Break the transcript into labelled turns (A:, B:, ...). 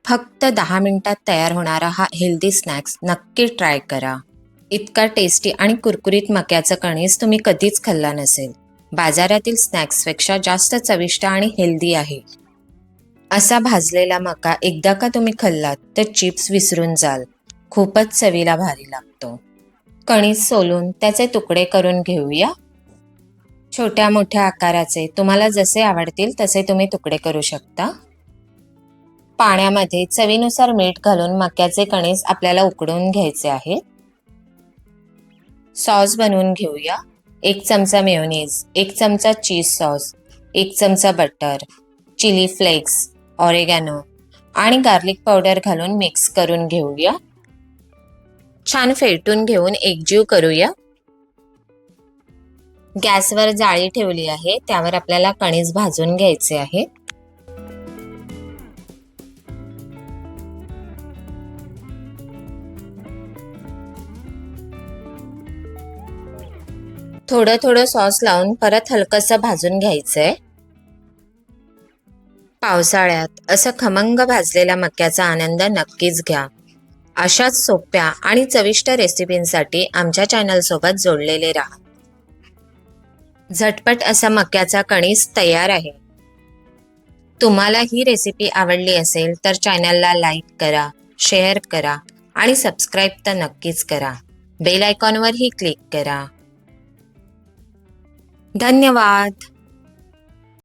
A: फक्त 10 मिनिटात तयार होणारा हा हेल्दी स्नॅक्स नक्की ट्राय करा. इतका टेस्टी आणि कुरकुरीत मक्याचं कणीस तुम्ही कधीच खाल्ला नसेल. बाजारातील स्नॅक्सपेक्षा जास्त चविष्ट आणि हेल्दी आहे. असा भाजलेला मका एकदा का तुम्ही खाल्लात तर चिप्स विसरून जाल. खूपच चवीला भारी लागतो. कणीस सोलून त्याचे तुकडे करून घेऊया. छोट्या मोठ्या आकाराचे तुम्हाला जसे आवडतील तसे तुम्ही तुकडे करू शकता. पाण्यामध्ये चवीनुसार मीठ घालून मक्याचे कणीस आपल्याला उकडून घ्यायचे आहे. सॉस बनवून घेऊया. 1 चमचा मेयोनीज, 1 चमचा चीज सॉस, 1 चमचा बटर, चिली फ्लेक्स, ऑरेगॅनो आणि गार्लिक पावडर घालून मिक्स करून घेऊया. छान फेटून घेऊन एकजीव करूया. गॅसवर जाळी ठेवली आहे, त्यावर आपल्याला कणीस भाजून घ्यायचे आहे. थोडं थोडं सॉस लावून परत हलकंसं भाजून घ्यायचंय. पावसाळ्यात असं खमंग भाजलेल्या मक्याचा आनंद नक्कीच घ्या. अशाच सोप्या आणि चविष्ट रेसिपींसाठी आमच्या चॅनलसोबत जोडलेले राहा. झटपट असा मक्याचा कणीस तयार आहे. तुम्हाला ही रेसिपी आवडली असेल तर चॅनलला लाईक करा, शेअर करा आणि सबस्क्राईब तर नक्कीच करा. बेल आयकॉनवरही क्लिक करा. धन्यवाद.